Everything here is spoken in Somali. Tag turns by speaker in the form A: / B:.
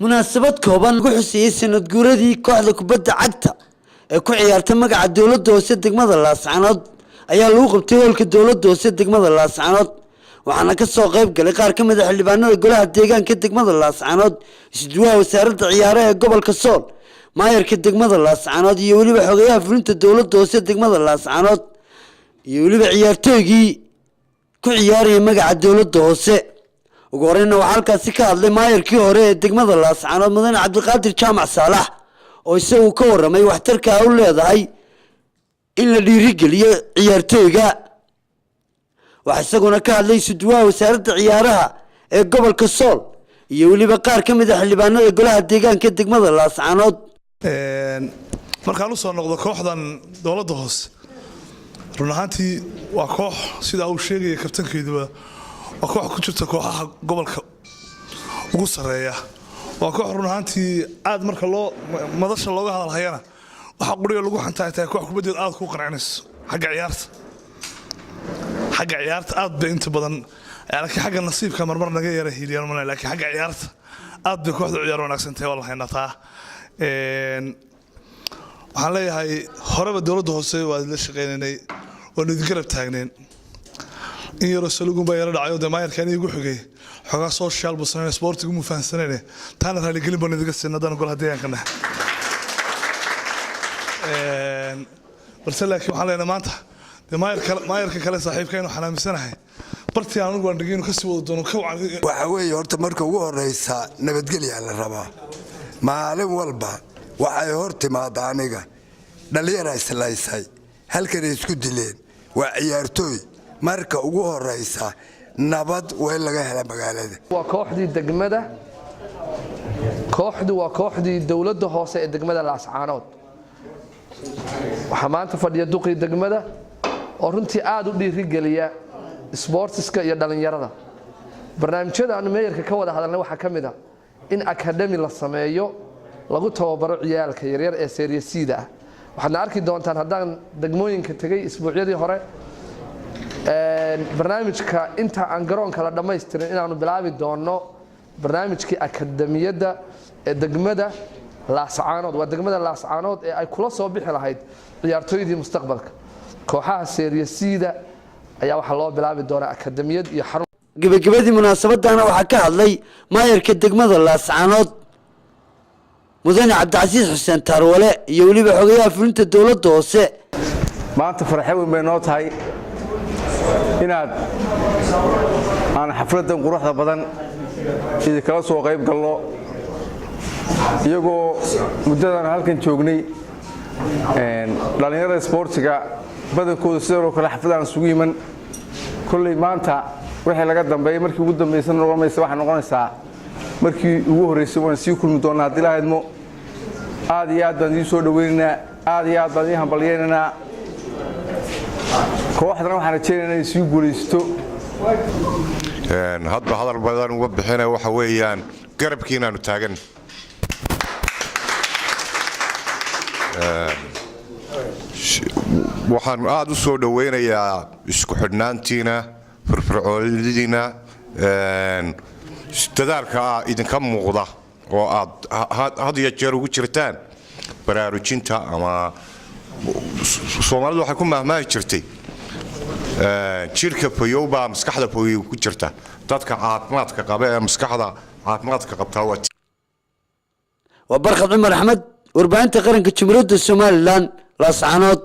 A: munaasabad kooban lagu xusiyay sanad guuradii kooxda kubadda cagta ee ku ciyaartay magaca dawladda hoose degmada Laascaanood ayaa lagu qabtay hoolka dawladda hoose degmada Laascaanood waxaana ka soo qayb galay qaar ka mid ah xildhibaanada golaha deegaanka degmada Laascaanood isduwaha wasaaradda ciyaaraha ee gobolka Sool maayarka degmada Laascaanood iyo waliba xogayaha fulinta dawladda hoose degmada Laascaanood iyo waliba ciyaartooygii ku ciyaaraya magaca dawladda hoose ugu horreynna waxaa halkaasi ka hadlay maayarkii hore ee degmada Laascaanood mudane Cabdiqaadir Jaamac Saalax oo isagu ka warramay waxtarka ay u leedahay in la dhiirigeliyo ciyaartooyga waxa isaguna ka hadlay isduwaha wasaaradda ciyaaraha ee gobolka Sool iyo waliba qaar ka mid ah xildhibaanada golaha deegaanka degmada Laascaanood
B: markaan u soo noqdo kooxdan dawladda hoose run ahaantii waa koox sida uu sheegay kabtankeeduba waa koox ku jirta kooxaha gobolka ugu sareeya waa koox run ahaantii aad marka loo madasha looga hadalhayana waxa quriga lagu xantaayay koox kubadeed aad ku qanacnayso xagga ciyaarta aad bay inta badan laakiin xagga nasiibka marmar naga yara hiliyaan ma laakiin xagga ciyaarta aad bay kooxda ciyaar wanaagsan tahay wallahi nataa waxaan leeyahay horeba dawladda hoose waa la shaqeynay oo nidin garab taagneen in yaro salugun baa yara dhacayo maayarkan igu xigay xogaa social business sportigu mu fahansaneen taana raali gelin baan idiga siinadana golaha deegaankana balse laakiin waxaan leenahay maanta maayarka kale saaxiibkaynu xanaamisanahay bartii aan ugu andhigayno ka sii wada doono
C: waxa weeye horta marka ugu horeysa nabadgelya la rabaa maalin walba waxay hor timaada aniga dhalinyaro islaysay halkan isku dileen waa ciyaartooy marka ugu horeysa nabad way laga helaa magaalada
D: waa kooxdii degmada waa kooxdii dawladda hoose ee degmada Laascaanood waxa maanta fadhiya duqii degmada oo runtii aad u dhiirigeliya sportska iyo dhalinyarada barnaamijyada aan meeyarka ka wada hadalnay waxa kamid ah in academy la sameeyo lagu tababaro ciyaalka yaryar ee seeriyasiida ah waxaad arki doontaan haddaan degmooyinka tagay isbuucyadii hore barnaamijka inta aan garoonka la dhammaystirin inaanu bilaabi doono barnaamijkii akademiyadda ee degmada Laascaanood waa degmada Laascaanood ee ay kula soo bixi lahayd ciyaartooydii mustaqbalka kooxaha seeriyasiida ayaa waxa loo bilaabi doonaa akademiyad iyo xarun
A: gabagabadii munaasabadana waxaa ka hadlay maayarka degmada Laascaanood mudane Cabdicasiis Xuseen Tarwale iyo waliba xogayaha fulinta dawladda hoose
E: maanta farxad weyn bay noo tahay inaad aan xafladan quruxda badan idin kala soo qayb galno iyagoo muddadan halkan joognay dhalinyarada sportiga badankooda sidoo kale xafladaan isugu yiman kulley maanta wixii laga dambeeyay markii ugu dambeysay waxa noqonaysaa markii ugu horeysay waan sii kulmi doonaa hadii la hadmo aad iyo aad baan idin soo dhaweynaynaa aad iyo aad baan idin hambalyeynaa kooxdana waxaan rajeynaynaa inay sii guulaysto
F: hadba hadal badan uga bixinay waxa weeyaan garabkiinaanu taagan waxaan aad u soo dhaweynayaa isku xidhnaantiina firfircoonidiina dadaalka idinka muuqda oo aad had iyo jeer ugu jirtaan baraarujinta ama Soomaalidu waxay ku mahmaahi jirtay jirka fayowba maskaxda fayow ku jirta dadka caafimaadka qaba ee maskaxda caafimaadka qabta
A: waa Barkad Cumar Axmed warbaahinta qaranka Jamhuuriyadda Soomaaliland Laascaanood